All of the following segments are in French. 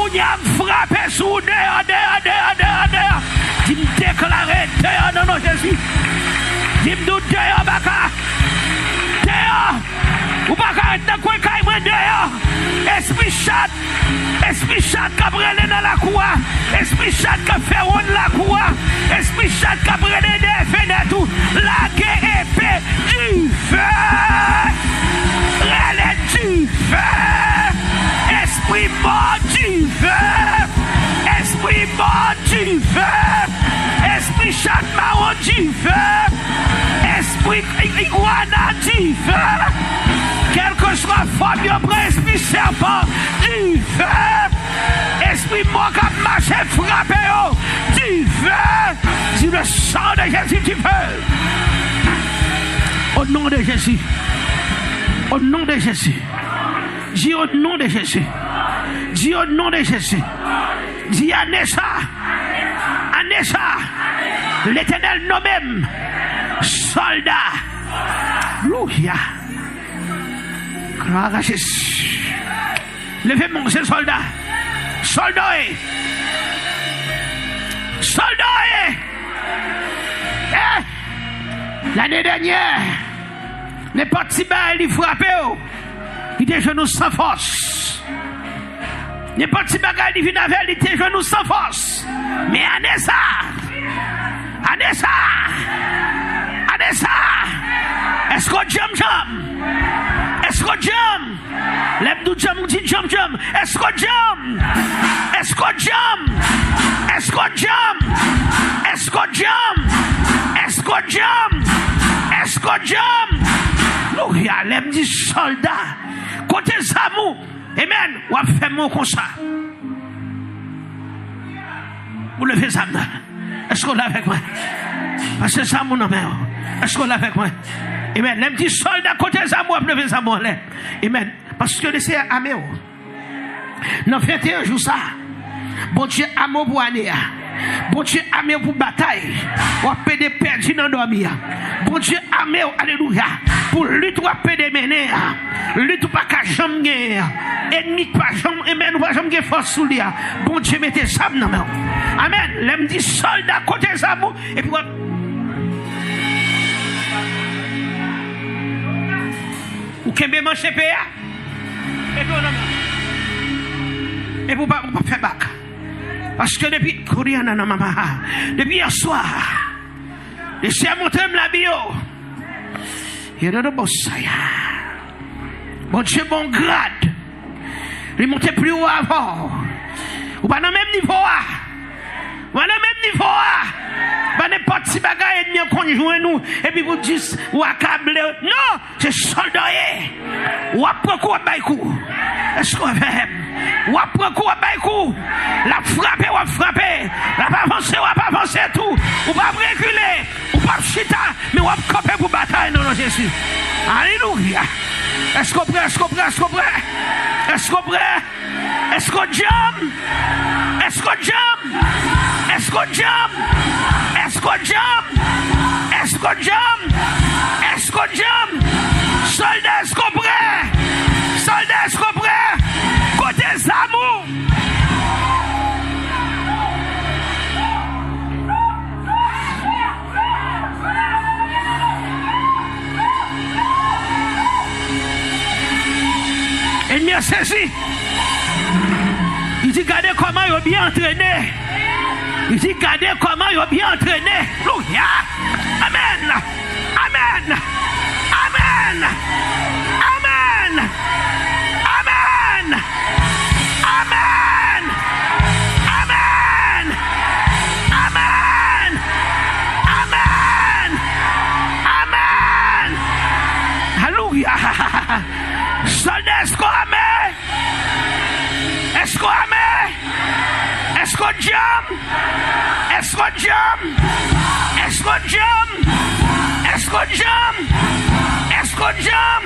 Kounia frappé sous dehors. Tu me déclares dehors dans nos Jésus. Tu me doutes dehors, baka. Dehors. Ou baka être dans quoi qu'il dehors. Esprit chat qui a brûlé dans la cour. Esprit chat qui a fait ronde la cour. Esprit chat qui a brûlé des fenêtres. La épée du feu. Relais du feu. Esprit mort du feu. Esprit mort du feu. Esprit chat marron du feu. Esprit iguana du feu. Quel que soit la forme, il y a esprit serpent du feu. Esprit mort qui a marché frappé du feu. Dis le sang de Jésus du feu. Au nom de Jésus. Au nom de Jésus. Dis au nom de Jésus. Dis au nom de Jésus. Dis Anessa. L'Éternel nous-mêmes. Soldat. Louia. Gloire à Jésus. Levez mon soldat. Soldat. L'année dernière, les petits bails, ils frappaient. Ils étaient genoux sans force. Les petits bagages, ils viennent avec, ils étaient genoux sans force. Mais Anessa. Est-ce que jam? Est-ce que jam? L'abdou jam dit jam. Est-ce que jam? Louia, l'aime dit soldat. Côté Zamou. Amen. Ou a fait mon comme ça. Vous levez ça. Est-ce qu'on l'a avec moi? Parce que Zamou non mais. Est-ce qu'on l'a avec moi? Amen. L'aime dit soldat côté Zamou, a levé Zamou en l'air. Amen. Parce que c'est Améo. Dans 21 jours ça. Bon Dieu amour pour année. Bon Dieu amour pour bataille. On peut des perdus dans dormir. Bon Dieu amour, alléluia. Pour lutte, on peut des mener. Lutte pas qu'à jamais. Ennemi pas jamais. Amen. On va jamais force sous lui. Bon Dieu mettez ça dans main. Amen. L'aime dit soldat côté Zamou. Et puis ou qu'est-ce que manche PA? Et puis on et vous pas faire bac. Parce que depuis hier soir, je suis à montrer la bio. Il y a de bossaya. Bon Dieu, bon grade. Il monte plus haut avant. Ou pas dans le même niveau. Ou dans le même niveau. Pas n'importe si bagaille et demi conjoint nous. Et puis vous dites, ou accablé. Non, c'est soldat. Ou après quoi, baïkou. Est-ce qu'on va faire? Ou après quoi, baïkou. La frapper, ou frapper. La pas avancer, ou pas avancer tout. Ou pas reculer. Ou pas chita. Mais ou pas camper pour bataille, non, Jésus. Alléluia. Est-ce qu'on prêt? Est-ce qu'on prêt? Est-ce qu'on prêt? Est-ce qu'on prêt? Est-ce qu'on jam? Est-ce qu'on jam? Est-ce qu'on jam? Est-ce qu'on jam? Est-ce qu'on jam? Est-ce qu'on jam? Soldat, est-ce qu'on prêt? Soldat, est-ce qu'on prêt? Côté Zamou. Il m'y a saisi. Il dit, regardez comment il est bien entraîné. Il dit, regardez comment il est bien entraîné. Alléluia. Amen. Amen. Amen. Amen. Amen. Amen. Amen. Amen. Amen. Amen. Alléluia. Soldat, est-ce qu'on amen? Est-ce qu'on amen? Est-ce qu'on jam? Est-ce qu'on jam? Est-ce qu'on jam? Est-ce qu'on jam? Est-ce qu'on jam?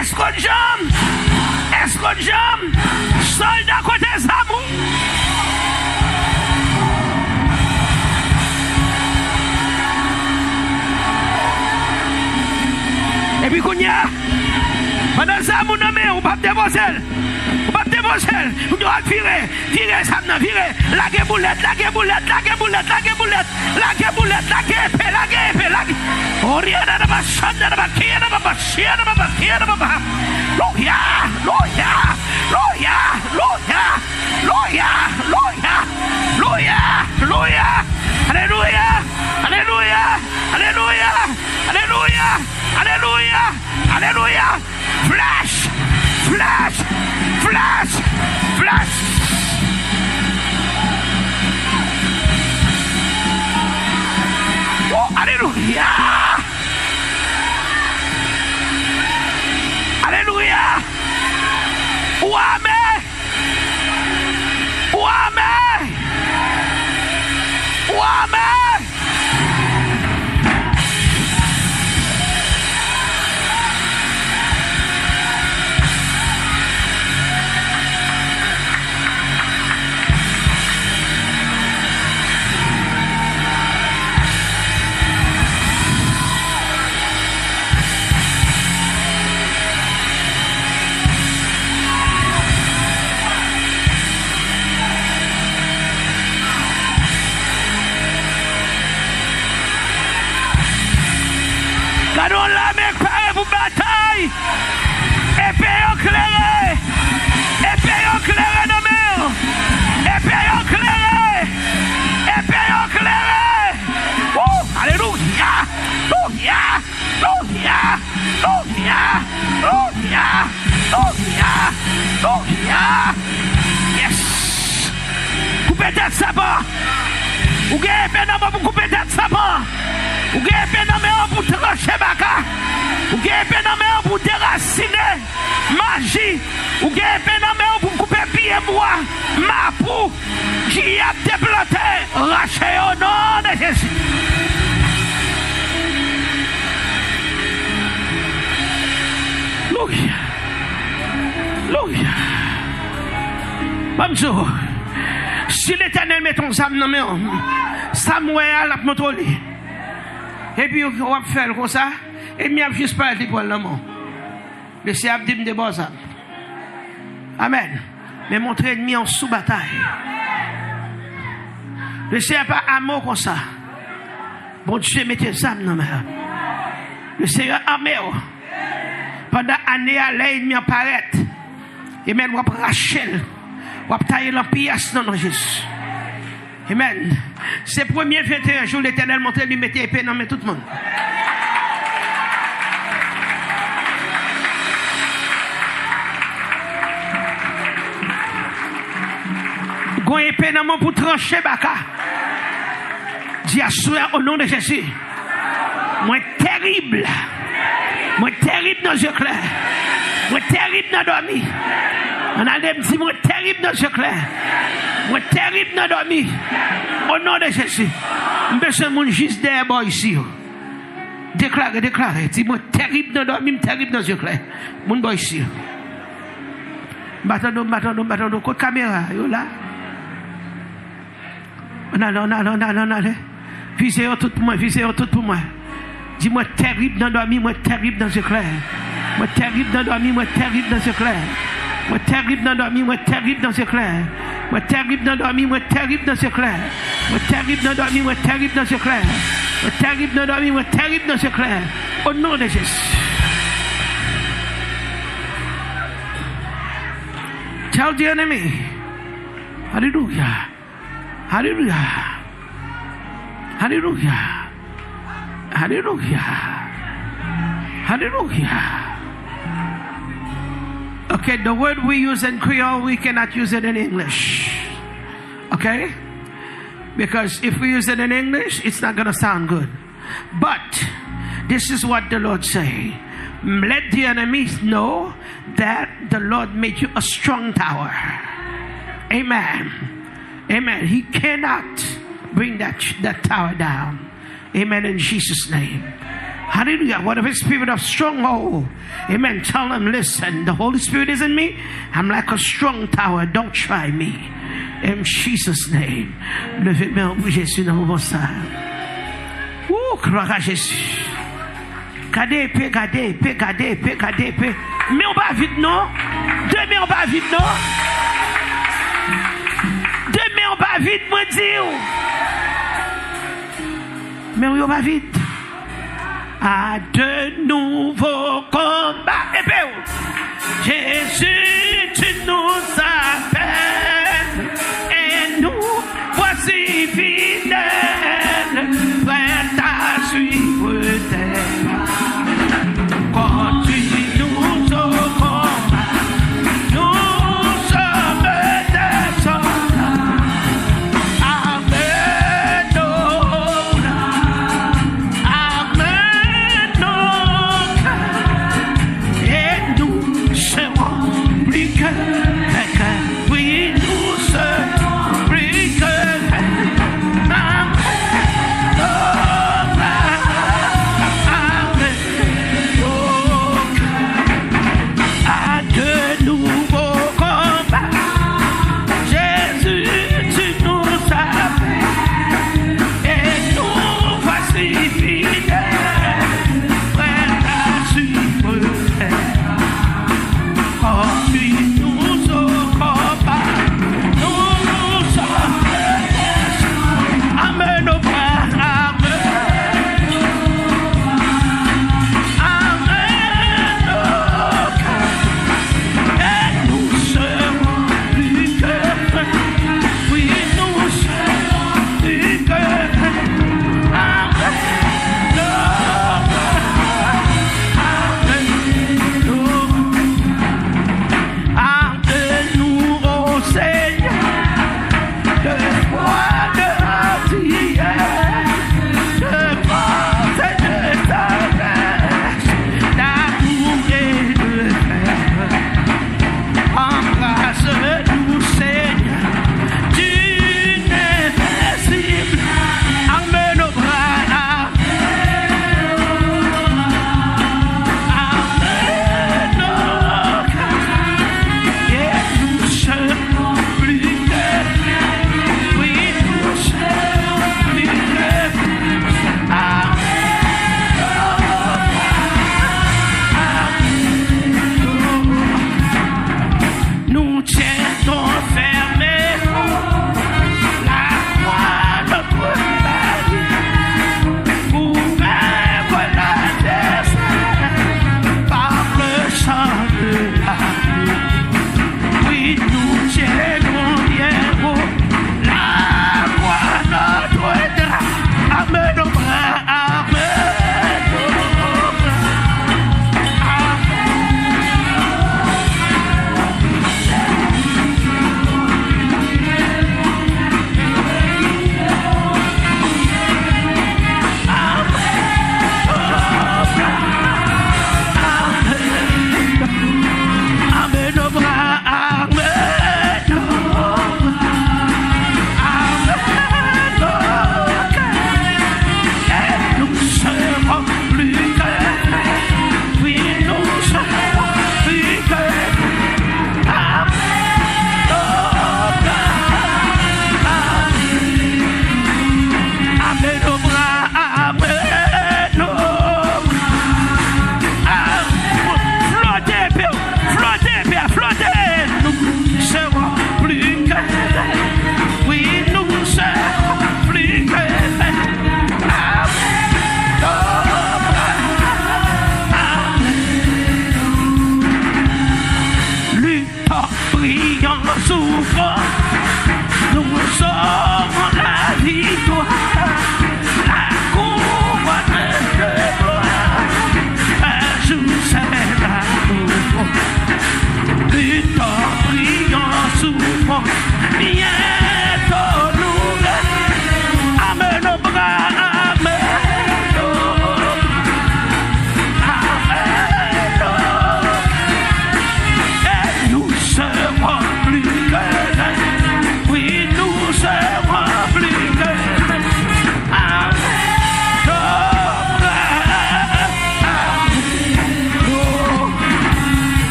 Est-ce qu'on jam? Est-ce qu'on jam? Soldat côté Zamou. Et puis qu'on y a pendant Zamou nommé, on va dévoiler. On va dévoiler. mademoiselle, vous devez virer, virer ça, virer, laguer boulette, laguer boulette, laguer boulette, laguer boulette, laguer boulette, laguer épée, laguer épée, laguer. Oh, rien de ma sonne, de ma qui, de ma chien, de ma qui, de ma. Loya, loya, loya, loya, loya, loya, loya, loya. Alléluia, alléluia, alléluia, alléluia, alléluia, alléluia. Flash, flash, flash, flash. Oh, alléluia. Alléluia. Ouame. Ouame. Ouame. Gardons la main parée pour bataille. Épée éclairée. Épée éclairée de mer. Épée éclairée. Épée éclairée. Oh, alléluia. Alléluia. Alléluia. Alléluia. Alléluia. Alléluia. Yes. Coupez tête sabot. Ou gagne épée dans pour couper tête sabot. Ou gagne épée dans mes pour trancher baka. Ou gagne épée dans mes pour déraciner magie. Ou gagne épée dans mes pour couper pied bois. Ma pour j'y a déplanté. Raché au nom de Jésus. Alléluia. Alléluia. Bonjour. Si l'Éternel met ton âme dans mes hommes, Samuel a montré. Et puis, on va faire comme ça. Et puis, on va juste parler pour l'amour. Le Seigneur dit de bonnes âmes. Amen. Mais montrer l'ennemi en sous-bataille. Le Seigneur pas amour comme ça. Bon Dieu, mettez les âmes dans mes hommes. Le Seigneur amour. Pendant l'année, l'ennemi apparaît. Et même, on va racher. On va tailler l'empire dans Jésus. Amen. C'est le premier 21 jours, l'Éternel montre lui mettait épée dans tout le monde. Gon épée dans mon pour trancher baka. Dis à souhait au nom de Jésus. Moi terrible. Moi terrible dans les yeux clairs. Moi terrible dans dormi. On a dit moi terrible dans les yeux clairs. Moi terrible dans dormi. Au nom de Jésus. Monsieur mon juste derrière moi ici. Déclarez. Dis moi terrible dans dormi, terrible dans les yeux clairs. Mon boy ici. Battons, côté caméra, yo là. Non. Visez tout pour moi. Dis-moi terrible dans dormi, moi terrible dans les yeux clairs. Moi terrible dans dormi, moi terrible dans les yeux clairs. Moi terrible dans dormi, moi terrible dans les yeux clairs. Moi terrible dans dormi, moi terrible dans les yeux clairs. Moi terrible dans dormi, moi terrible dans les yeux clairs. Moi terrible dans dormi, moi terrible dans les yeux clairs. Au nom de Jésus. Tell the enemy. Hallelujah. Hallelujah. Hallelujah. Hallelujah. Hallelujah. Okay, the word we use in Creole, we cannot use it in English. Okay? Because if we use it in English, it's not going to sound good. But this is what the Lord say. Let the enemies know that the Lord made you a strong tower. Amen. Amen. He cannot bring that tower down. Amen. In Jesus' name. Hallelujah. Whatever spirit of stronghold. Amen. Tell them, listen, the Holy Spirit is in me. I'm like a strong tower. Don't try me. In Jesus' name. Levez-moi pour Jésus dans mon sang. Gloire à Jésus. Gardez épée. Mais on va vite, non? 2 mais on va vite, non? vite, moi dire. Mais on va vite. À de nouveaux combats. Et bien, Jésus, tu nous appelles. Et nous voici fidèles. Prêts à suivre tes pas. Continue-nous au combat. Nous sommes des soldats. Plus que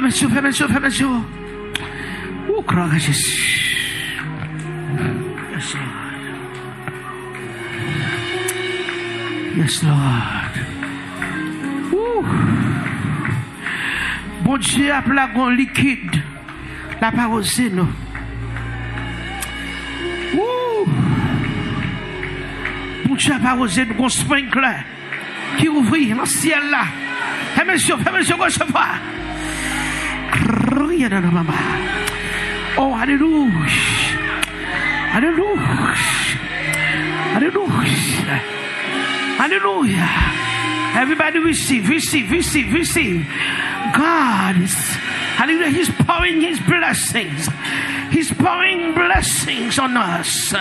mes yeux. Oh, gloire à Jésus. Yes, Lord. Yes, Lord. Bon Dieu a plagon liquide. La parole c'est nous. Bon Dieu a parole c'est nous. Un sprinkler qui ouvre dans le ciel là. Et monsieur, recevoir. Oh, alléluia. Alléluia. Alléluia. Hallelujah. Everybody receive. God is, hallelujah, He's pouring His blessings. He's pouring blessings on us.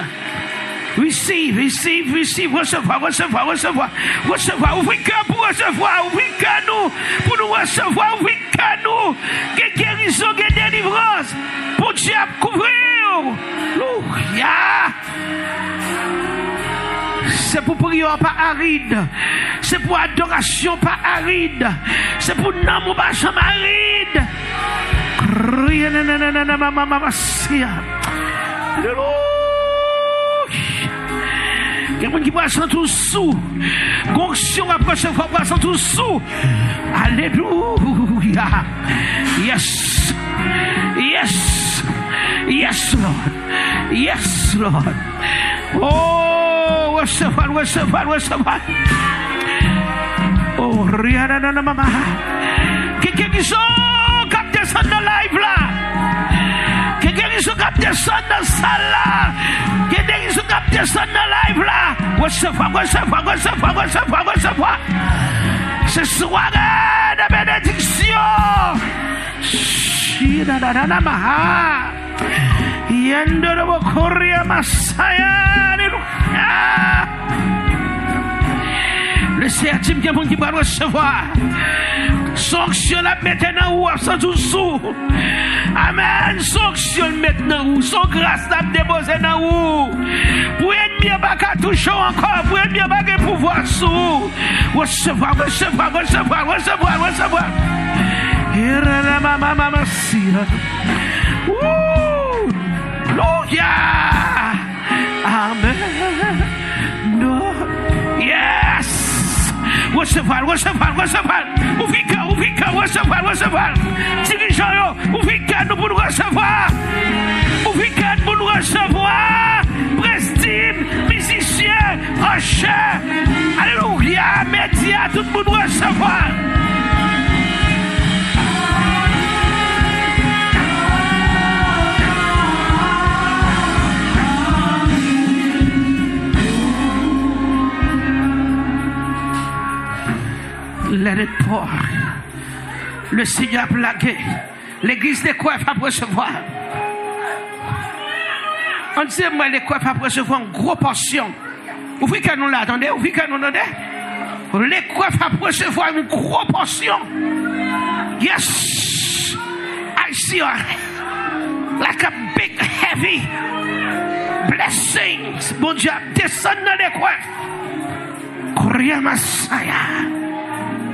Receive. Recevoir. Ouvrez cœur pour recevoir. Ouvrez cœur nous pour nous recevoir. Ouvrez cœur nous. Que guérison, que délivrance. Pour Dieu couvrir. Alléluia. C'est pour prière pas aride. C'est pour adoration pas aride. C'est pour nom pas jamais aride. Il y a des gens qui passent tout sous. Gonction après ce fois passent tout sous. Alléluia. Yes. Lord. Oh, recevoir. Oh, rien à maman. Quelqu'un qui sont captés dans le live là. Quelqu'un qui sont captés dans la salle là. Quelqu'un qui sont captés dans le live là. Recevoir. Ce soir de bénédiction. Yendoro Korea Masaya. Alléluia. Le septième qui va recevoir. Sanction la maintenant ou sans sous. Amen. Sanction maintenant ou son grâce la déposer dans ou. Pour ennemi pas qu'à toucher encore. Pour ennemi pas qu'à pouvoir sous. Recevoir. Ira la mama sia. Alléluia. Amen. No. Yes. Recevoir. Ouvrez cœur, recevoir. Dirigeants, ouvrez cœur nous pour nous recevoir. Ouvrez cœur pour nous recevoir. Prestime, musicien, rocher. Alléluia. Médias, tout le monde recevoir. Let it pour. Le Seigneur a plagué. L'église des coiffes a recevoir. On dit, moi, les coiffes a recevoir une grosse portion. Ouvrez qu'à nous l'attendez. Les coiffes a recevoir une grosse portion. Yes. I see like a big, heavy blessings. Bon Dieu, descend dans les coiffes. Korea Masaya.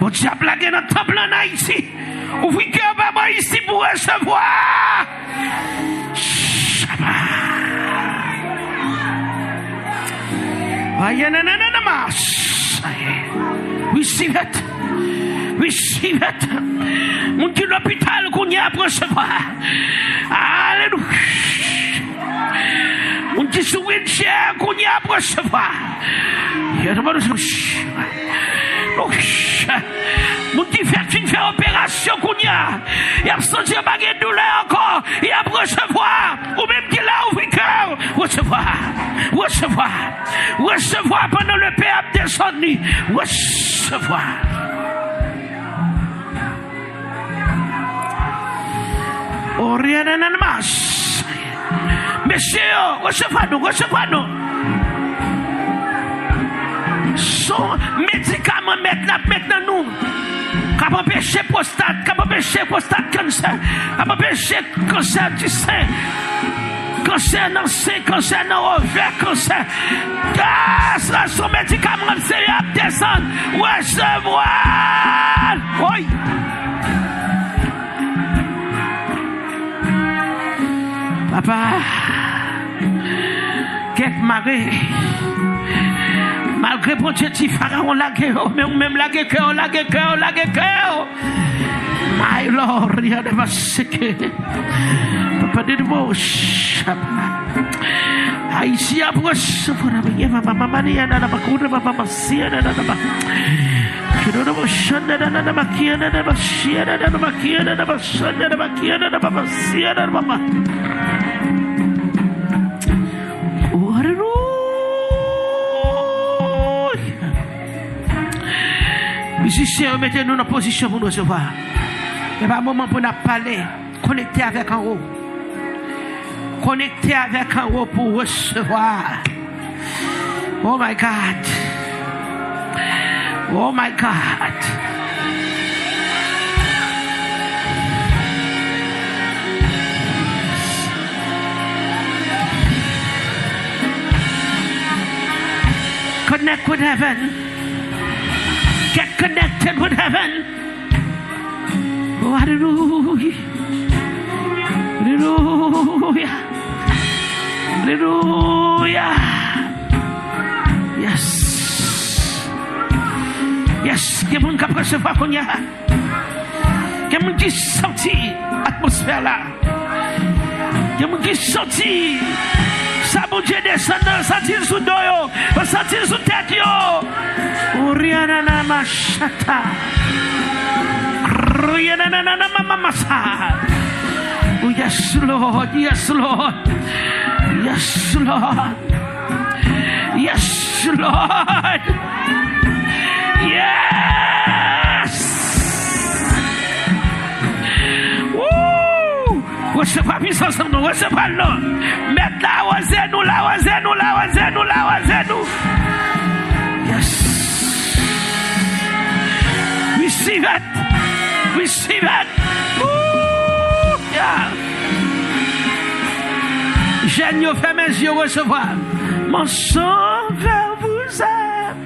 Bon Dieu a plagué notre temple en Haïti. Ouvrez cœur papa ici pour recevoir. Receive it. Mon Dieu, l'hôpital qu'on y a pour recevoir. Alléluia. Mon Dieu, sur une chair qu'on y a pour recevoir. Mon petit frère qui fait opération qu'on y a, il a senti un baguette de douleur encore, il a recevoir, ou même qu'il a ouvert cœur, recevoir pendant le père descendu, recevoir. Oh, rien de masse. Messieurs, recevoir-nous. Son médicament maintenant nous. Cap empêcher prostate, cancer, cap empêcher cancer du sein, cancer dans le sein, cancer dans l'ovaire, cancer. Grâce à son médicament, c'est à descendre, recevoir. Oui. Papa, quelques marées, malgré bon Dieu, tu pharaon lagué, mais ou même lagué cœur. My Lord, rien ne va se que. Papa de moi, Aïsia, pour ce pour la vie, Papa Maria, n'a pas couru, Papa Massia, n'a pas. Je ne me chante, n'a pas qui, n'a pas chier, n'a pas qui, n'a pas chante, n'a pas qui, n'a pas Massia, n'a pas. Musiciens, mettez-nous en position pour nous recevoir. Il n'y a pas un moment pour nous parler. Connecter avec en haut. Connecter avec en haut pour recevoir. Oh my God. Oh my God. Connect with heaven. Get connected with heaven. Oh, hallelujah. Hallelujah. Hallelujah. Yes. Yes. Il y a des gens qui recevoir qu'on y a. Il y a des gens qui sentent l'atmosphère là. Il y a des gens qui sentent. Ça bon Dieu descend, sentir sous dos, sentir sous tête yo. Oriana na machata. Oriana na mama masa. Oh yes Lord, yes Lord. Yes Lord. Yes Lord. Yes. Woo! Recevoir puissance en nous, recevoir nous. Maintenant, osez-nous là, osez-nous là, osez-nous là, osez-nous. Yes. Receive it. Receive it. Woo! Yeah. J'aime faire mes yeux recevoir. Mon sauveur vous aime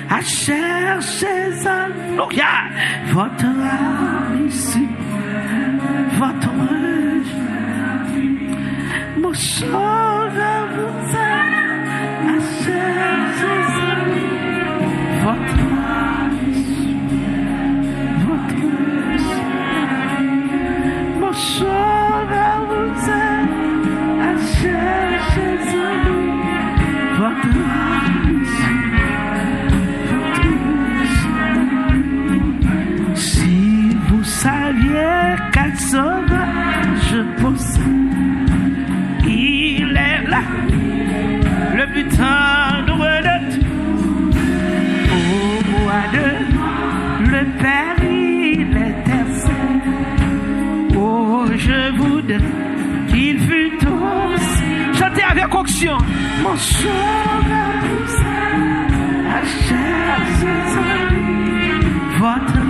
à chercher ça. Donc, yeah. Votre âme ici. Votre âme. Mon sauveur vous aime à chercher ça. Votre âme ici. Votre âme. Mon sauveur vous aime à chercher ça. Votre âme ici. Si vous saviez quel sauvage possède, il est là, le plus tendre de tout. Au mois de le Père, il intercède. Oh, je voudrais qu'il fût aussi. Chantez avec onction. Mon sauveur vous aime à chercher votre âme.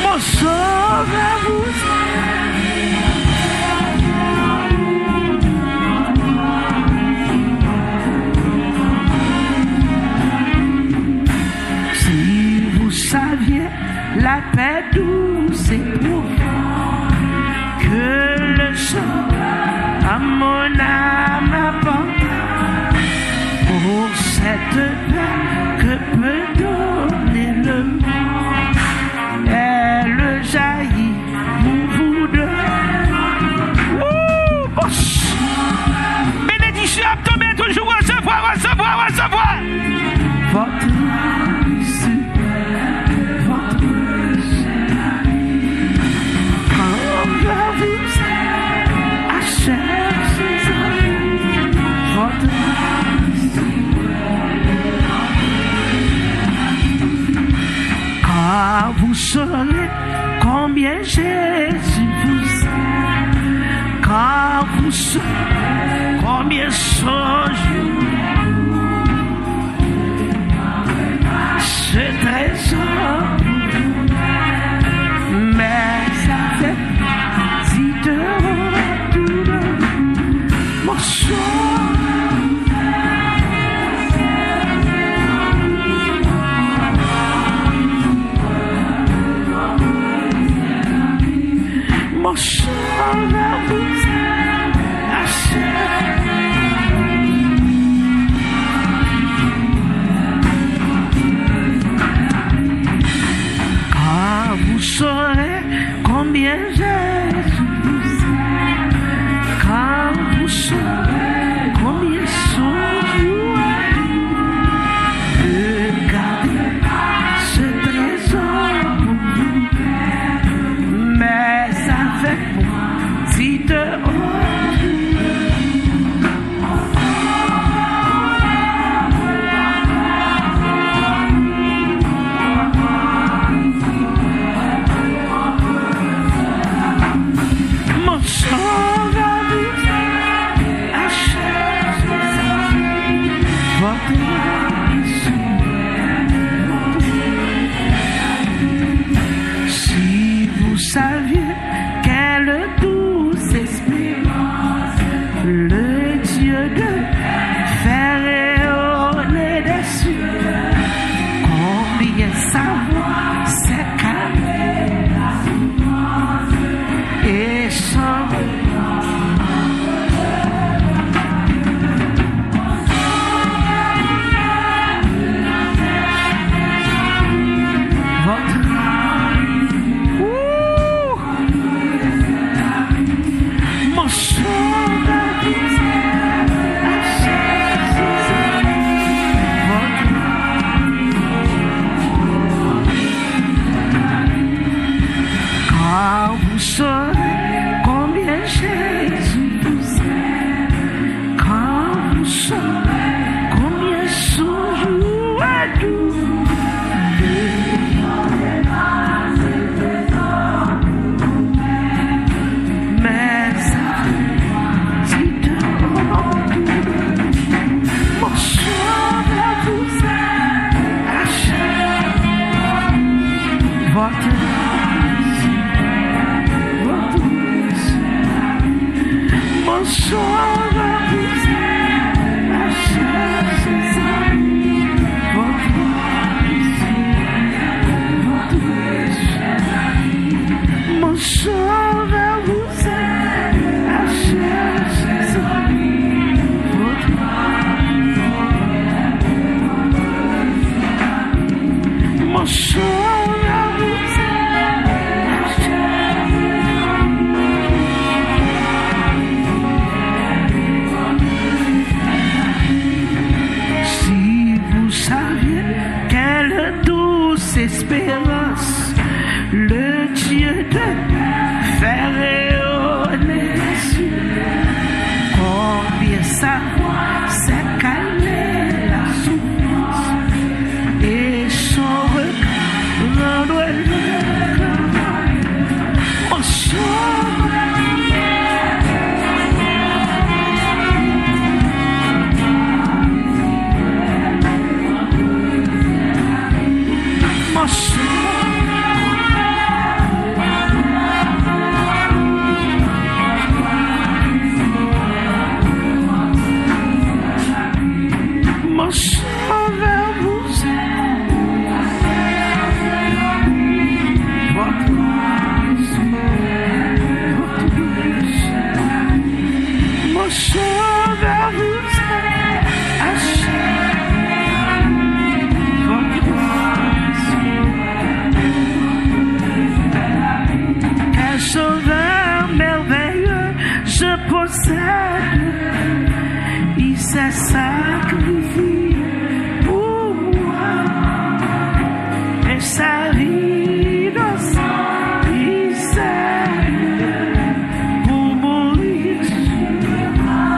Mon sauveur vous aime. Si vous saviez la paix douce et profonde que le sang à mon âme apporte, pour cette paix que peut donner le monde, elle jaillit pour vous deux. Bénédiction à tomber toujours, recevoir, recevoir, recevoir. Votre ici, votre quand je vous à chercher votre car vous saurez combien Jésus vous aime, car vous saurez combien son jour ce trésor, mais ça fait si de tout mon soir. Si vous saviez quelle douce espérance le Dieu de fer rayonner des cieux, combien sa voix s'est calmée et sans combien Jésus vous aime, quand vous saurez combien son jour est doux. Mais ça dit de mon sauveur vous aime, achète votre mon sauveur vous aime, achète ses amis, votre mon sauveur vous aime, achète ses amis, mon sauveur vous aime, quelle douce espérance le Dieu de faire rayonner les cieux, combien sa voix s'est calmée la souffrance et son regard rendre le mon sauveur. Mon sauveur vous aime, votre mon sauveur vous aime, achète votre quel sauveur merveilleux je possède, il s'est sacrifié pour moi et sa vie innocente il s'est pour mourir sur moi.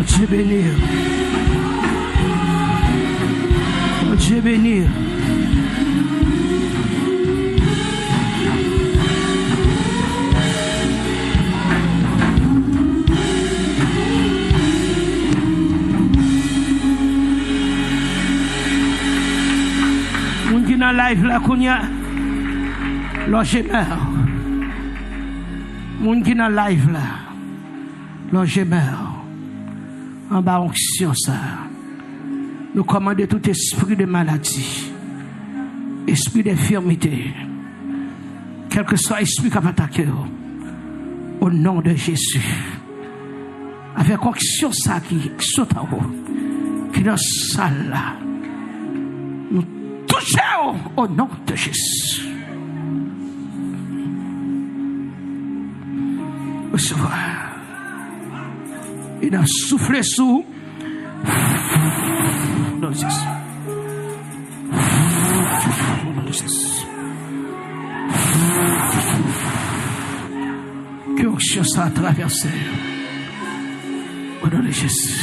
Dieu bénir. Oh Dieu bénir. Moun qui dans live là kounya loge meur. Moun qui dans live là loge meur. En bas onction ça. Nous commandons tout esprit de maladie, esprit d'infirmité, quel que soit l'esprit qui va attaquer, au nom de Jésus. Avec onction ça qui saute en haut, qui est dans la salle là. Nous touchons au nom de Jésus. Recevoir. Il a soufflé sous. Dans le Jésus. Dans le Jésus. Que onction ça a traversé. Au nom de Jésus.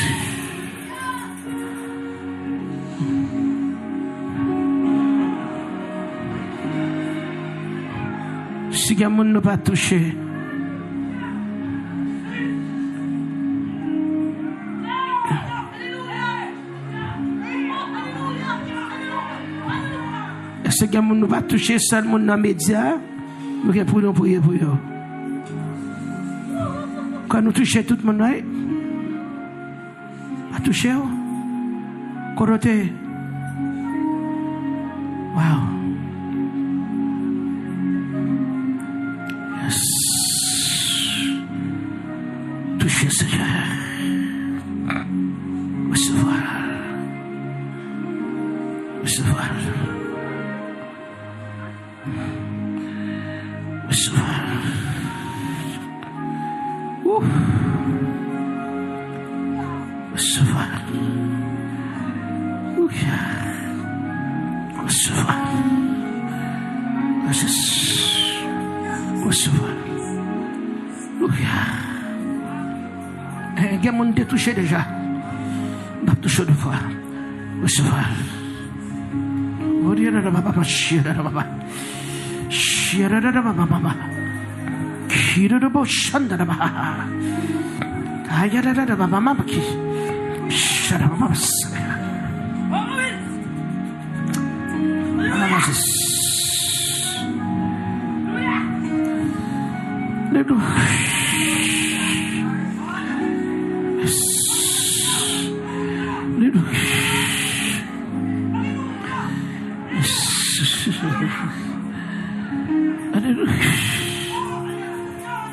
Si quelqu'un ne pas touché, si quelqu'un ne pas touché, seulement dans les médias, nous pouvons prier pour eux. Quand nous touchons tout le monde, pas touché, côté. Wow. Touchez Seigneur. Recevoir. Recevoir. Recevoir. Recevoir. Recevoir. Recevoir. Il y a monde touché déjà. Pas touché de fois. Recevoir.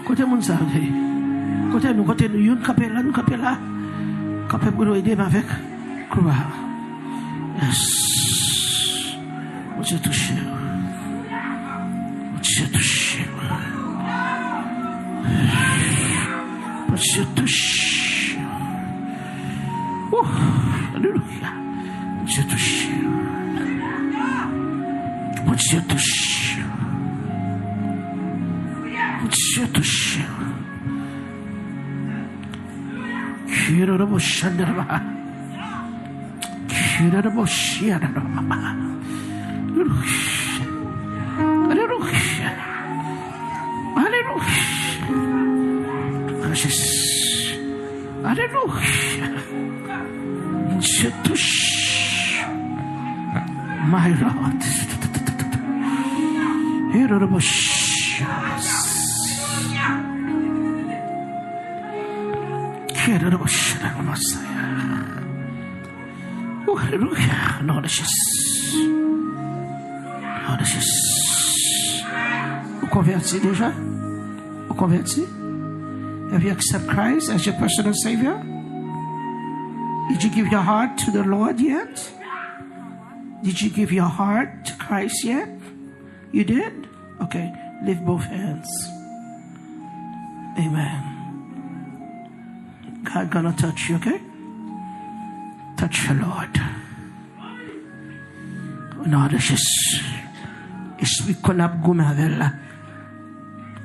Côté mon ça, côté nous, une capella, capella pour aider avec croix. Yes. On s'est touché. On s'est touché. On s'est touché. Alléluia. On s'est touché. On s'est touché. On s'est touché. Kirabo Shandaraba. Kirabo Shiaraba. Alléluia. Alléluia. Alléluia. Je touche. My Lord. Kirabo Shiaraba. Alléluia. Nom de Jésus. Nom de Jésus. Vous convertis déjà? Vous convertis? Have you accepted Christ as your personal Savior? Did you give your heart to the Lord yet? Did you give your heart to Christ yet? You did? Okay. Lift both hands. Amen. God gonna touch you, okay? Touch the Lord. Au nom de Jésus. Esprit qu'on a gommé avec là.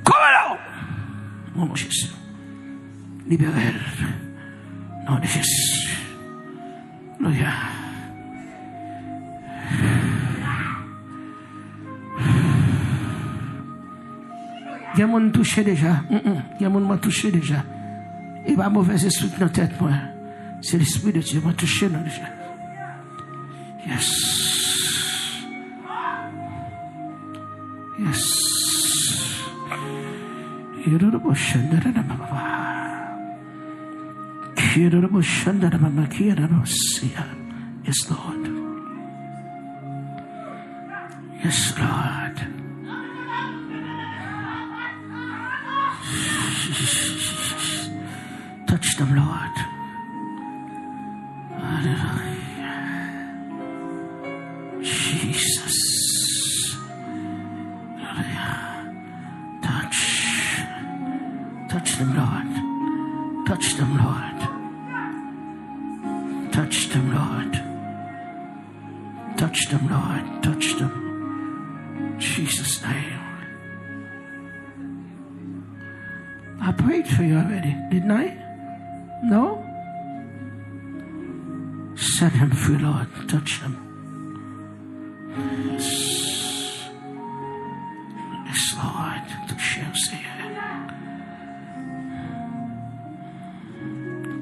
Comme là. Mon Jésus. Libère-elle. Nom de Jésus. Alléluia. Il y a mon touché déjà. Il y a mon m'a touché déjà. Il va mauvais esprit dans la tête, moi. C'est l'esprit de Dieu m'a touché déjà. Yes. Yes. Yes, Lord. Yes, Lord. Touch them, Lord. Hallelujah. Jesus. Hallelujah. Touch them, Lord. Touch them, Lord. Touch them, Lord. Touch them, Lord. Touch them. Jesus' name. I prayed for you already, didn't I? No? Set him free, Lord. Touch him. Yes. Yes, Lord. Touch him, say it.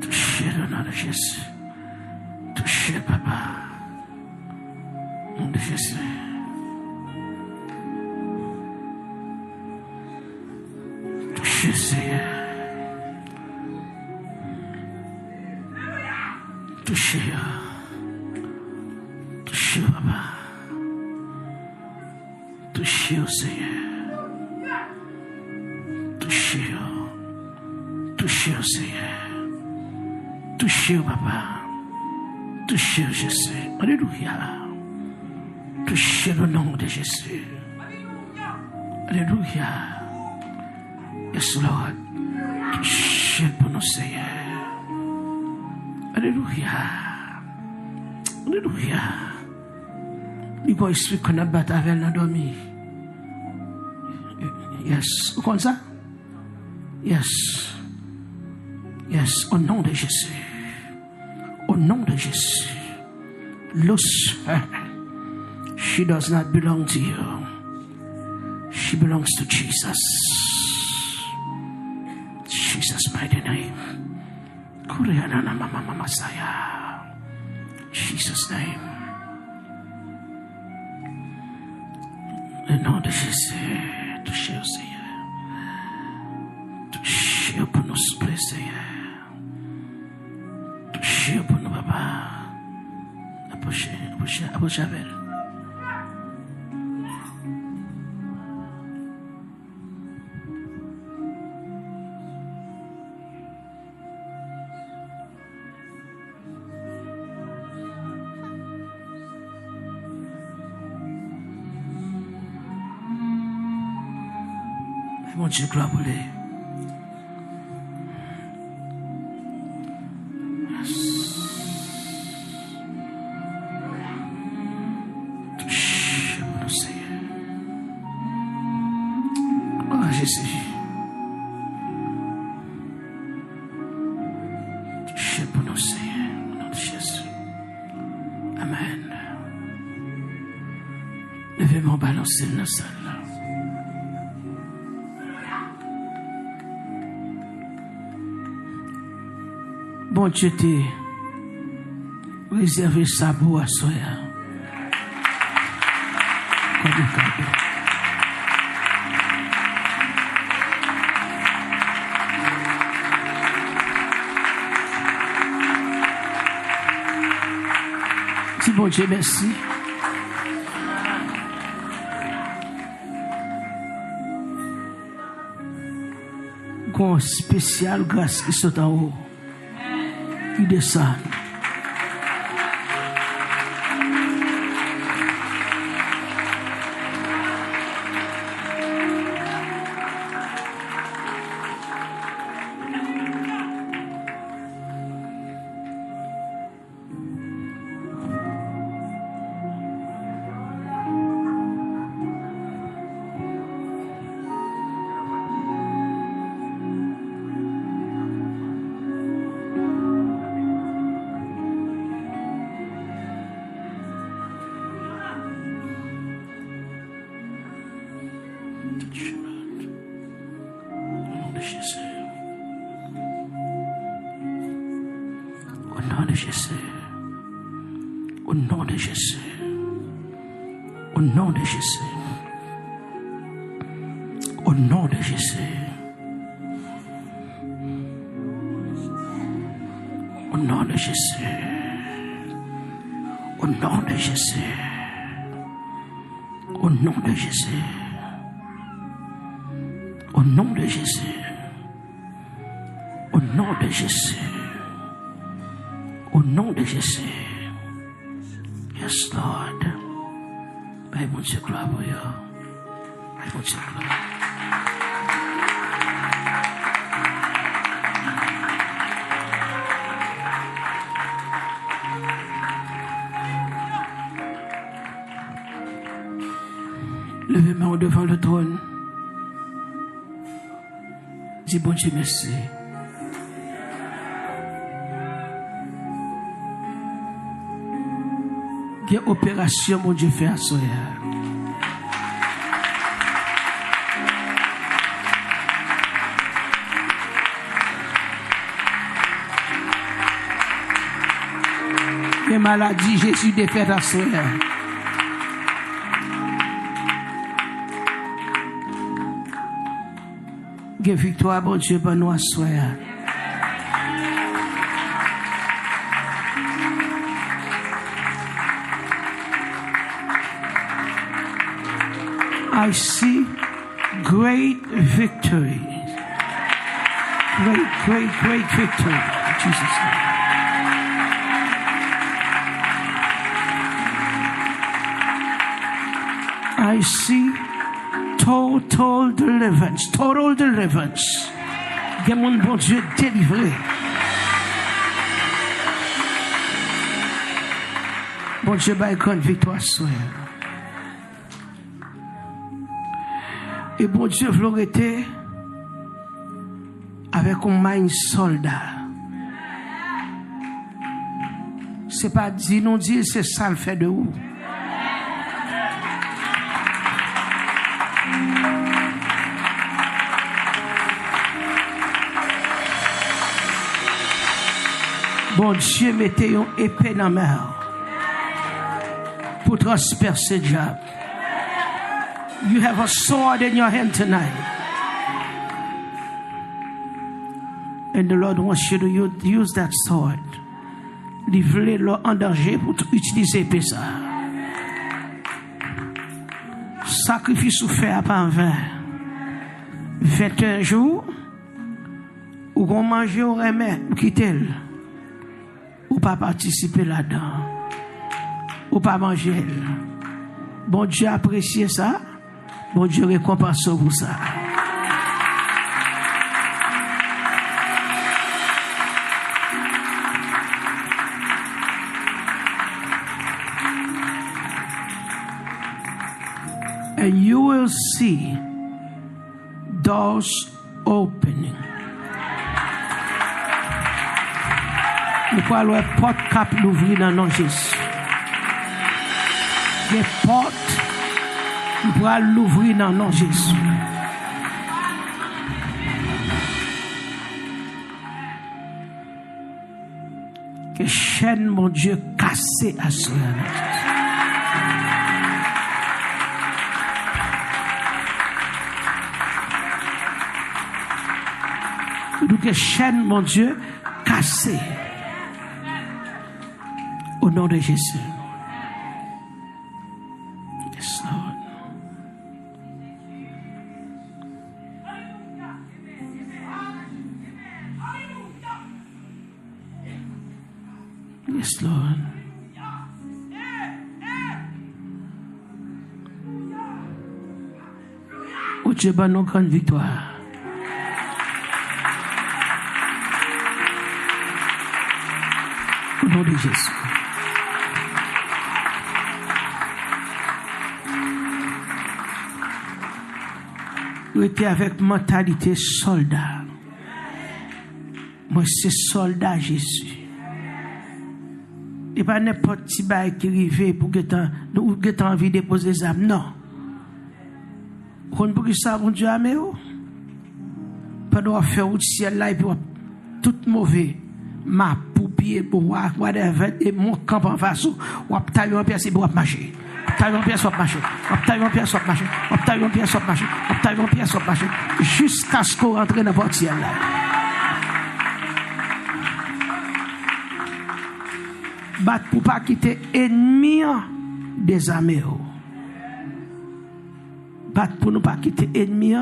Touch it, another Jesus. Touch it, Papa. Another Jesus. Touch it, say it. Touchez, Papa. Touchez au Seigneur. Touchez au Seigneur. Touchez au Papa. Touchez au Jésus. Alléluia. Touchez le nom de Jésus. Alléluia. Yes, Lord. Touchez pour nos Seigneurs. Alléluia. Alléluia. Il va expliquer qu'on a battu avec la dormi. Yes. Vous comprenez ça? Yes. Yes. Au nom de Jésus. Au nom de Jésus. Loose her. She does not belong to you. She belongs to Jesus. Jesus' mighty name. Jesus' name. Le nom de Jésus. Touchez au Seigneur. Touchez pour nous souffler, Seigneur. Touchez pour nous, Papa. Approchez avec elle. Mon Dieu, gloire pour lui. Touche mon Seigneur. Oh Jésus. Touche pour nous Seigneur. Au nom de Jésus. Amen. Levez-moi balancer le sol. Bon Dieu t'es réservé ça pour à soi. Comme un cadeau. Dis bon Dieu merci. Qu'on spécial grâce qui sont en haut. Qui descend. Jésus. Au nom de Jésus. Au nom de Jésus. Au nom de Jésus. Au nom de Jésus. Au nom de Jésus. Au nom de Jésus. Au nom de Jésus. Au nom de Jésus. Au nom de Jésus. Au nom de Jésus. Yes, Lord. Bye, mon Dieu, gloire pour vous. Bye, mon Dieu, gloire. Levez-moi devant le trône. Dis bon Dieu merci. Quelle opération mon Dieu fait à soi. Quelle maladie Jésus défait à soi. Que victoire, bon Dieu, pour nous asseoir. I see great victory. Great victory. In Jesus' name. I see total deliverance. Total deliverance. Que mon bon Dieu délivré. Bon Dieu, by grande victoire, soeur. Et bon Dieu, florité avec un mind soldat. C'est pas dit, non dit, c'est ça le fait de où. Bon Dieu, mettez une épée dans la main pour transpercer le diable. You have a sword in your hand tonight. And the Lord wants you to use that sword. Livrer-le en danger pour utiliser ça. Sacrifice ou fait à pas en vain. 21 jours, ou qu'on mange au remède, ou quitter, ou pas participer là-dedans, ou pas manger. Bon Dieu apprécie ça. Bon Dieu récompense pour ça. And you will see doors opening. Nous pouvons voir porte cap l'ouvrir dans nos Jésus. Des portes nous pourra l'ouvrir dans nom de Jésus. Que chaîne, mon Dieu, cassée à soi. Que chaîne, mon Dieu, cassée. Au nom de Jésus. Yes, Lord. Yes, Lord. Oh Dieu, bonne nos grandes victoires. Au nom de Jésus. Vous étiez avec mentalité soldat. Moi, c'est soldat Jésus. Et pas n'importe qui bail qui arrive pour que tu envie de déposer des âmes. Non. Pour que ça, mon Dieu, amène. Pendant qu'on fait au ciel là, et puis tout mauvais, ma poupie, whatever, et mon camp en face, ou tailler en pièce et pour marcher. Tailler en pièce, marcher. Tailler en pièce, marcher. Tailler en pièce, marcher. Tailler en pièce, marcher. Jusqu'à ce qu'on rentre dans votre ciel là. Battre pour pas quitter ennemi des armées. Battre pour ne pas quitter ennemi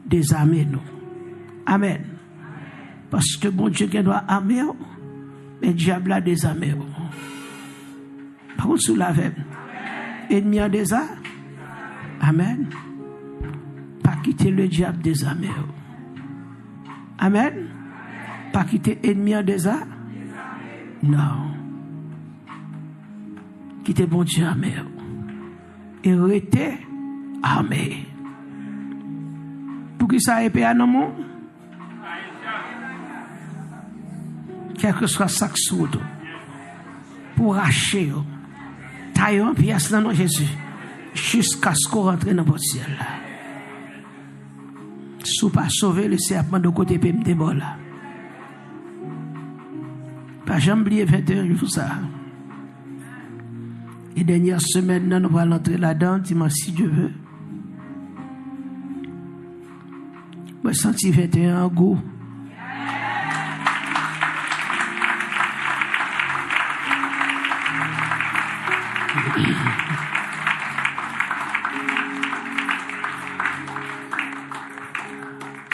des armées. Amen. Parce que bon Dieu qui doit armer, mais le diable a des armées. Par contre, sous la veine, ennemi des armées. Amen. Pas quitter le diable des armées. Amen. Pas quitter ennemi des armées. Non. Quitter bon Dieu armé. Et rester armé. Pour que ça épée à nos monde. Quel que soit ça que soit. Pour racher. Tailler en pièce dans nom Jésus. Jusqu'à ce qu'on rentre dans votre ciel. Si vous ne pas sauver le serpent de côté puis me déboule là. Pas jamais oublier 21 jours ça. Et dernière semaine, nous allons entrer là-dedans, dimanche si Dieu veut. Je me sens 21 en goût.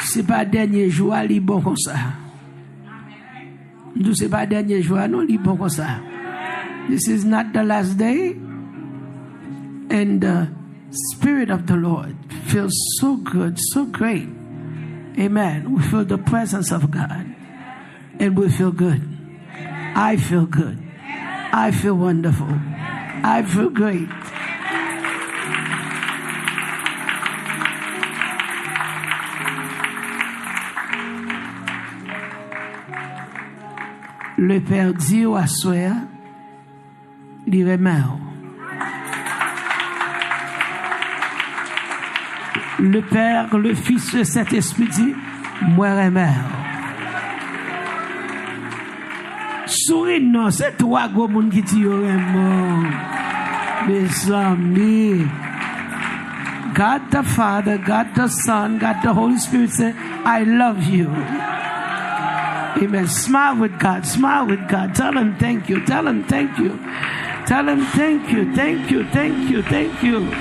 C'est pas dernier jour, il est bon comme ça. Nous, c'est pas dernier jour, non, il est bon comme ça. This is not the last day, and the Spirit of the Lord feels so good, so great. Amen. We feel the presence of God, and we feel good. I feel good. I feel wonderful. I feel great. Le Père dit à soi, il remet. Le Père, le Fils, le Saint-Esprit dit, moi remet. Souris, non, c'est toi, gros monde qui dit, remet. Mes amis. God the Father, God the Son, God the Holy Spirit say, I love you. Amen. Smile with God. Smile with God. Tell him thank you. Tell him thank you. Tell him thank you. Thank you. Thank you. Thank you.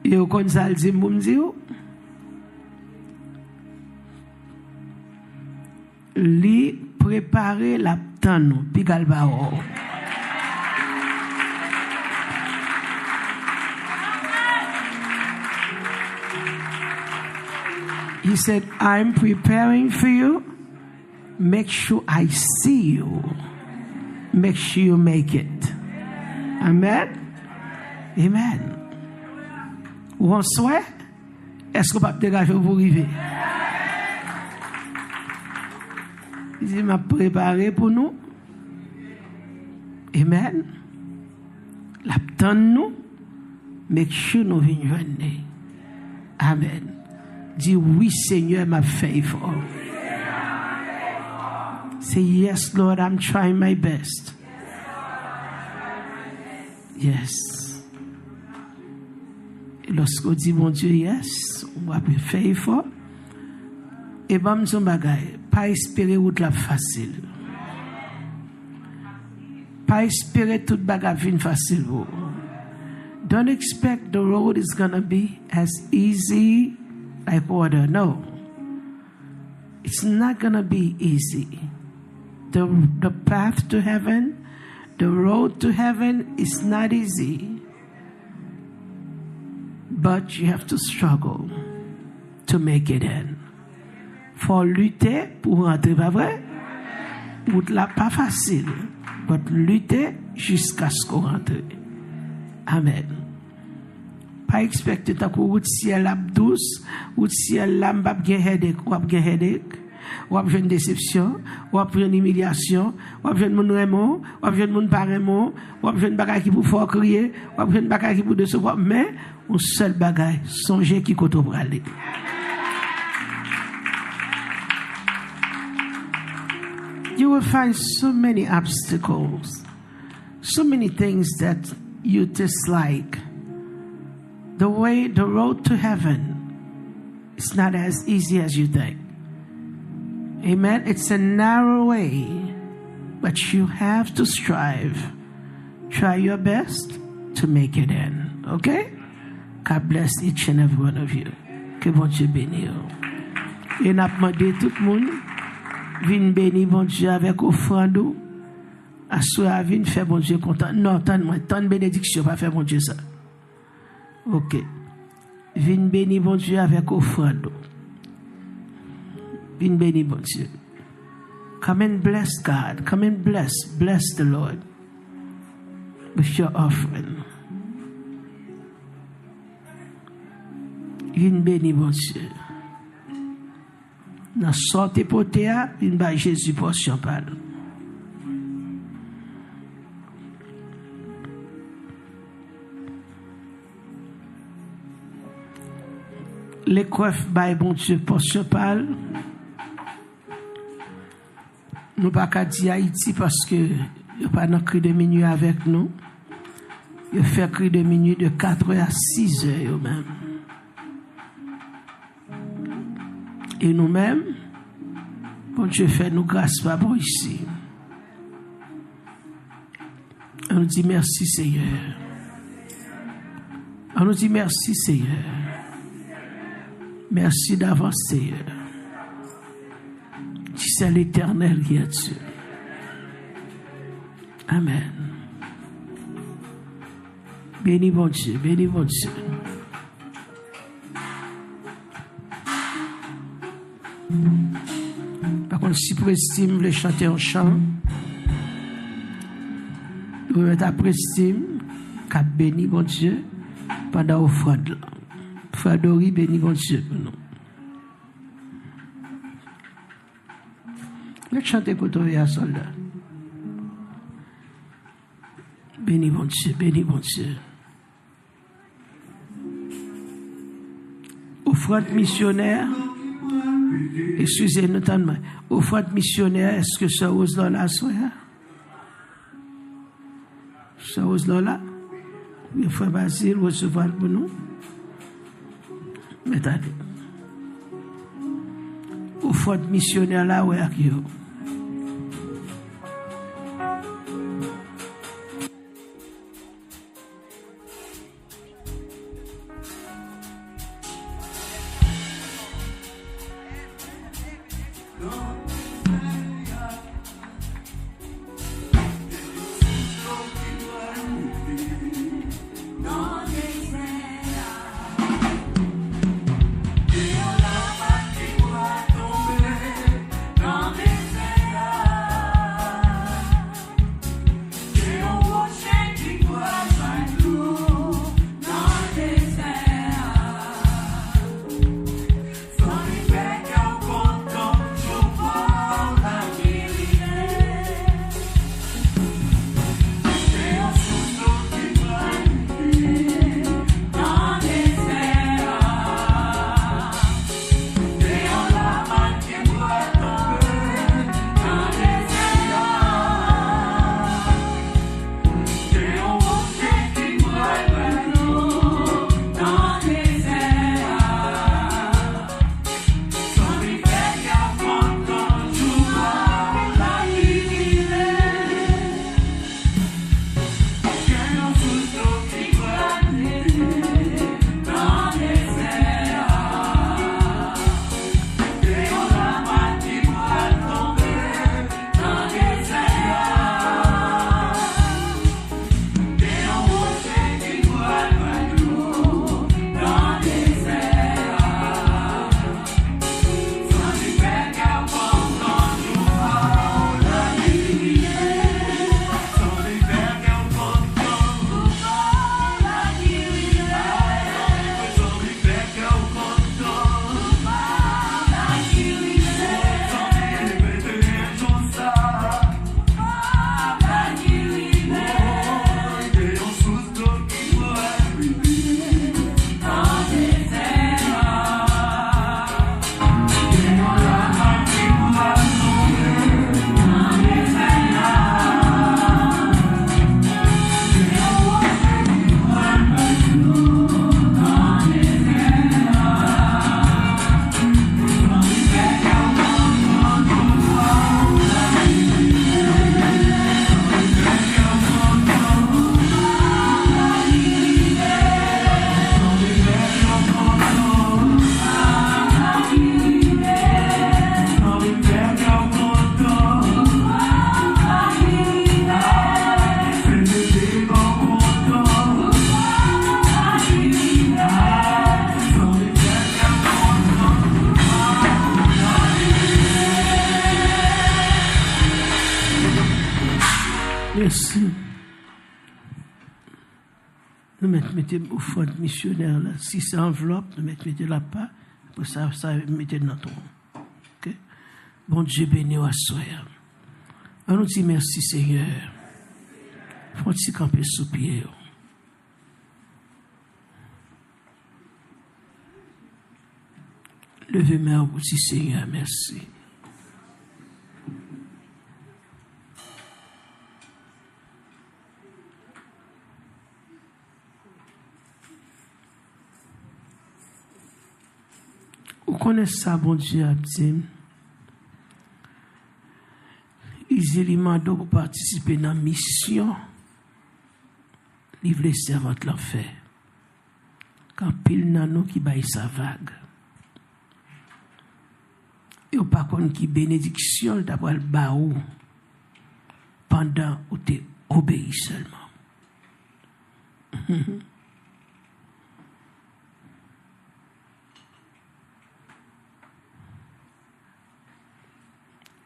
Yo kon sal di moum di yo. Li préparer la tano pi galbao. He said, I'm preparing for you. Make sure I see you. Make sure you make it. Amen. Amen. Ou on souhait? Est-ce que vous pouvez dégager pour arriver? Il m'a préparé pour nous. Amen. L'attendre nous. Make sure nous venons joindre. Amen. Dis oui, Seigneur, m'a faithful. Say yes, Lord, I'm trying my best. Yes. Et lorsqu'on dit mon Dieu, yes, on va être faithful. Et bon, son bagay, pas espérer route la facile. Pas espérer toute bagay vin facile. Don't expect the road is gonna be as easy like water. No. It's not gonna be easy. The path to heaven, the road to heaven is not easy. But you have to struggle to make it in. Faut lutter pour rentrer, pas vrai? Route là pas facile, but lutter jusqu'à ce qu'on rentre. Amen. Pas expecter ta route ciel la douce, route ciel la m'pa bien headache, ou bien headache, ou bien une déception, ou bien une humiliation, ou bien mon remon, ou bien mon paremon, ou bien une bagaille qui pour fort crier, ou bien une bagaille qui pour décevoir, mais un seul bagaille, songer qui côté pour aller. You will find so many obstacles, so many things that you dislike. The road to heaven is not as easy as you think. Amen. It's a narrow way, but you have to strive. Try your best to make it in. Okay? God bless each and every one of you. Que bon Dieu bénisse. Et n'a demandé tout le monde, viens bénir bon Dieu avec offrande. Assoir, viens faire bon Dieu content. Non, tant de bénédiction, pas faire bon Dieu ça. Ok. Viens bénir bon Dieu avec offrande. Viens bénir bon Dieu. Come and bless God. Come and bless the Lord with your offering. Viens bénir bon Dieu. Dans sorte potéa, viens ba Jésus portion parle. Les coiffes by bon Dieu portion parle. Nous pas qu'à dire Haïti parce que il pas dans cri de minuit avec nous. Il fait cri de minuit de 4h à 6h eux-mêmes. Et nous-mêmes, bon Dieu fait nous grâce pas pour ici. On nous dit merci Seigneur. On nous dit merci Seigneur. Merci d'avance Seigneur. Si c'est l'Éternel qui est Dieu. Amen. Béni bon Dieu, béni bon Dieu. Par contre, si Prestime voulait chanter un chant, vous mettez à Prestime, cap béni bon Dieu, pendant offrande. Frère Dori, béni bon Dieu pour nous. Le chanter pour toi, à soldat. Béni bon Dieu, béni bon Dieu. Offrande missionnaire. Excusez-nous, offrande missionnaire, est-ce que ça ose là la soirée? Ça ose là? Oui, frère Basile, recevoir pour nous. Mais attendez. Offrande missionnaire là, où est-ce qu'il y a? Dans mes Nous mettons offrande missionnaire là. Si c'est enveloppe, nous mettons là pas. Pour ça mettez dans ton. Ok? Bon Dieu béni à soi. On nous dit merci Seigneur. Faut-il camper sous pied. Levez-moi au petit Seigneur, merci. Vous connaissez ça, bon Dieu, Abdim? Ils éléments pour participer dans la mission. Livre les servantes l'ont fait. Quand pile nano qui baille sa vague. Et au par contre qui bénédiction d'avoir le baou pendant où tu obéis seulement.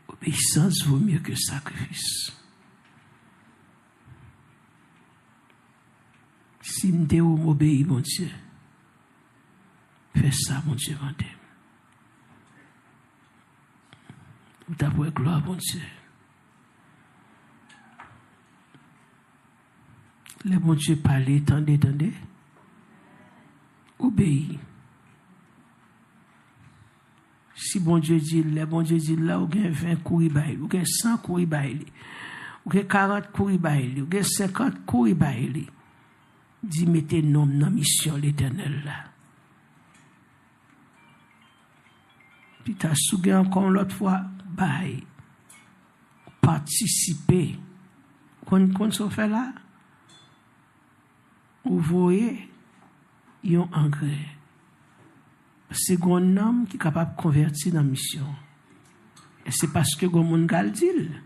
Obéissance vaut mieux que sacrifice. Si nous m'obéis, mon Dieu, fais ça, mon Dieu, mon Dieu. Ou t'as gloire, mon Dieu. Le bon Dieu parler, tendez. Obéis. Si bon Dieu dit, le bon Dieu dit là, ou gen 20 courir bail, ou gen 100 courir bail, ou gen 40 courir bail, ou gen 50 courir bail. Dis mettez nom dans mission l'Éternel là. Puis t'as sougé encore l'autre fois, bail, participer. Quand ça fait là, vous voyez, il y a un engrais. C'est un homme qui est capable de convertir dans la mission. Et c'est parce que un Galdil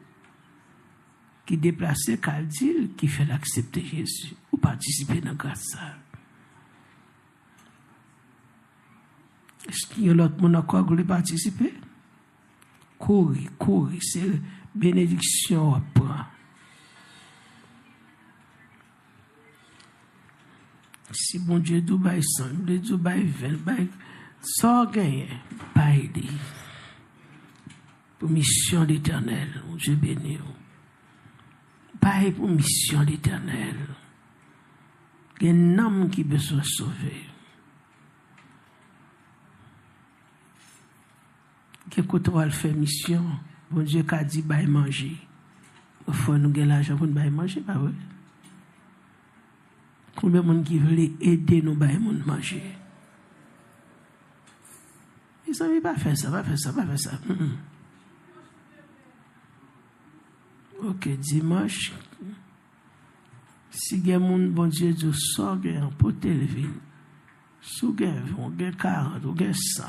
qui déplace Galdil qui fait l'accepter Jésus ou participer dans la grâce. Est-ce qu'il y a l'autre monde encore qui veut participer? Courir, c'est bénédiction à prendre. Si bon Dieu Dubaï 100, Dubaï 20, sans gagner, bail pour mission d'Éternel, mon Dieu béni. Bail pour mission d'Éternel. Il y a un homme qui besoin de sauver. Qu'est-ce qu'on va faire mission? Bon Dieu qui a dit bail manger. Il faut nous gagner l'argent pour nous bail manger, pas vrai? Combien de monde qui veut aider nous bail manger? Ils ne savent pas faire ça. Ok, dimanche, si il y a un bon Dieu qui sort, il y a un pot élevé. Si il y a 40, il y a 100.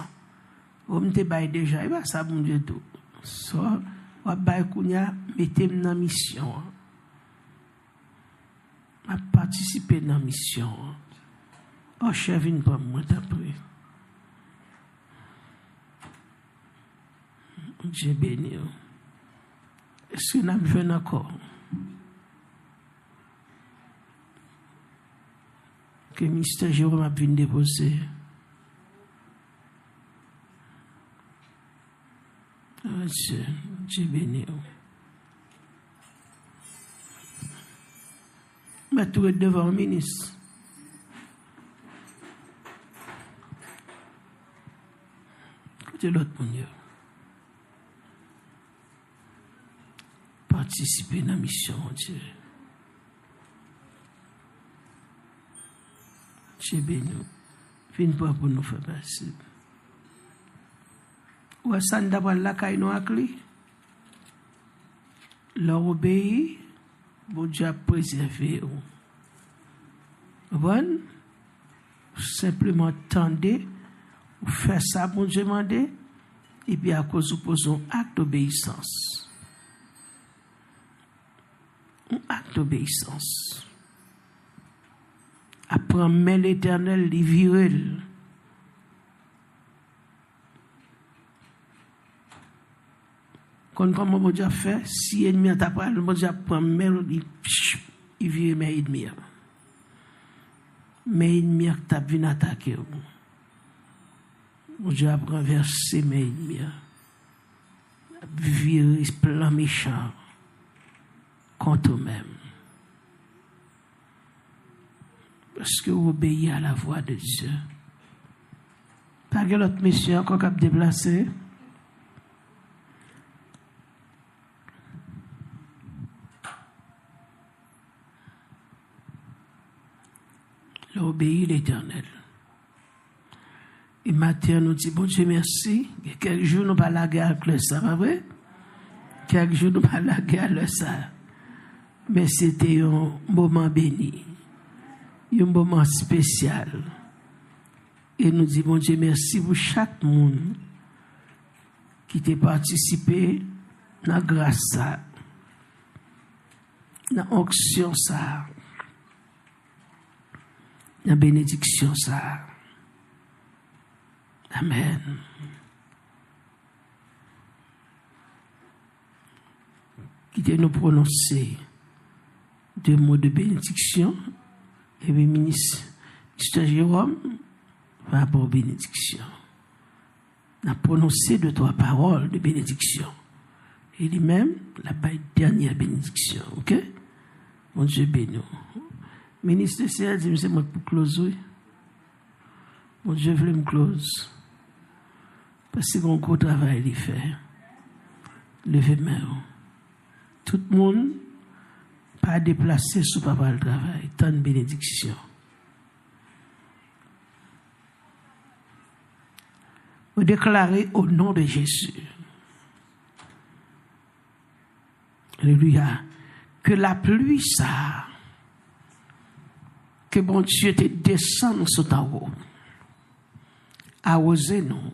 On te bail déjà, il va ça, bon Dieu tout. Sort, on va bail kounya, mettez-moi dans la mission. À participer dans la mission. Oh, chef, il ne pas moi t'apprendre. Dieu béni. Est-ce que nous avons fait encore? Que le ministère Jérôme a pu déposer. Dieu béni. Mais tout est devant le ministre. Écoutez l'autre mon Dieu. Participer dans la mission, mon Dieu. Dieu béni. Viens pas pour nous faire passer. Ou est-ce que d'avoir la caille nous acclé? Leur obéir, bon Dieu a préservé. Bon, simplement tendez, ou faire ça, bon Dieu demandé, et puis à cause vous posez un acte d'obéissance. Un acte d'obéissance. Après, mais l'Éternel, les viril. Quand mon Dieu a fait, si ennemi a tapé, mon Dieu a pris mais il vire mes ennemis. mais ennemis qui viennent attaquer. Mon Dieu a renversé mes ennemis. Virer plan méchant contre eux-mêmes. Parce que vous obéissez à la voix de Dieu. Pas que l'autre monsieur encore cap déplacé. L'obéir l'Éternel. Et matin, nous dit, bon Dieu, merci. Quelques jours, nous pas la guerre avec le ça, pas vrai? Quelques jours, nous pas la guerre avec le ça. Mais c'était un moment béni. Un moment spécial. Et nous dit, bon Dieu, merci pour chaque monde qui t'a participé dans la grâce, dans l'onction, dans la bénédiction. Amen. Qui t'a nous prononcer deux mots de bénédiction. Et le ministre Jérôme va pour bénédiction. On a prononcé deux, trois paroles de bénédiction. Et lui-même, la dernière bénédiction. Ok? Mon Dieu béni. Ministre CL dit, c'est moi pour close. Mon Dieu veut me close. Parce que mon gros travail, il fait. Levez-moi. Tout le monde, pas déplacé sous papa le travail. Tant de bénédiction. Vous déclarez au nom de Jésus. Alléluia. Que la pluie, ça, que bon Dieu te descende sur ta haut. Arrosez nous.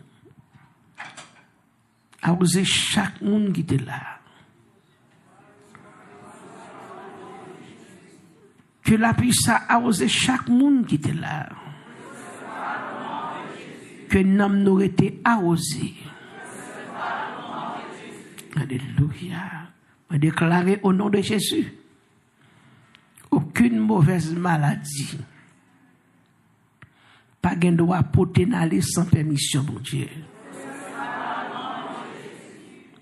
Arrosez chaque monde qui est là. Que la pluie, ça, arrosez chaque monde qui est là. Que l'homme nous été arrosé. Alléluia. Je déclare au nom de Jésus, aucune mauvaise maladie, pas de droit porter d'aller sans permission, mon Dieu.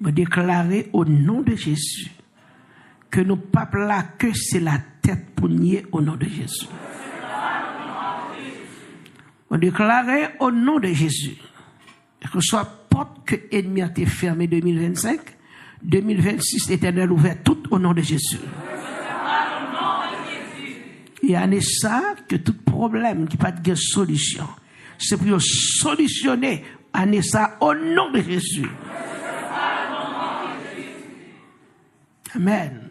Je déclare au nom de Jésus que nous pas là que c'est la tête pour nier au nom de Jésus. On déclare au nom de Jésus que soit porte que l'ennemi a été fermée 2025, 2026, éternel ouvert tout au nom de Jésus. Et année ça, que tout problème qui pas de solution, c'est pour solutionner année ça au nom de Jésus. Amen.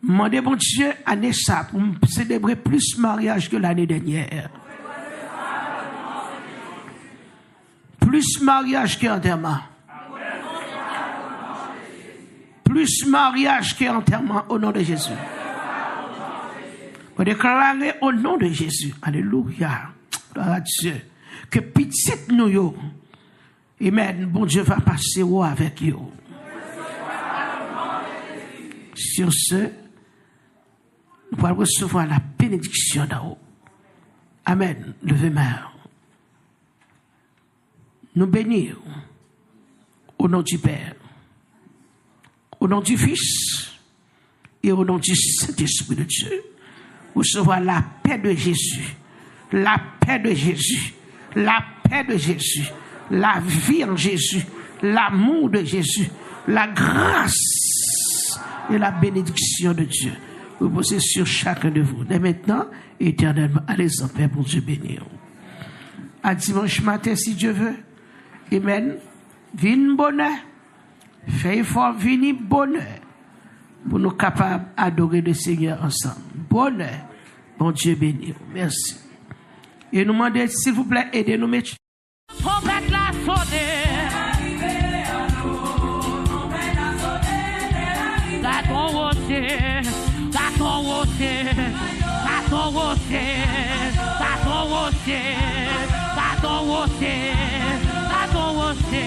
Mandez bon Dieu année ça pour célébrer plus mariage que l'année dernière. Plus mariage qu'enterrement. Plus mariage qu'enterrement au nom de Jésus. Vous déclarez au nom de Jésus. Alléluia. Gloire à Dieu. Que petite nous yo. Amen. Bon Dieu va passer avec you. Sur ce, nous allons recevoir la bénédiction d'en haut. Amen. Levez-moi. Nous bénir au nom du Père, au nom du Fils et au nom du Saint-Esprit de Dieu. Recevoir la paix de Jésus, la paix de Jésus, la paix de Jésus, la vie en Jésus, l'amour de Jésus, la grâce et la bénédiction de Dieu. Reposez sur chacun de vous. Dès maintenant, éternellement, allez en paix pour Dieu bénir. À dimanche matin, si Dieu veut. Amen. Vini bonheur. Fais fort, vini bonheur. Pour nous capables d'adorer le Seigneur ensemble. Bonheur. Bon Dieu béni. Merci. Et nous demandons, s'il vous plaît, aidez-nous, messieurs. Trompette la sonnette. Gâton rosé. Gâton rosé. Gâton rosé. Gâton rosé. Gâton rosé. Gâton rosé,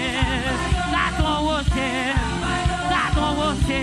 gâton rosé, gâton rosé.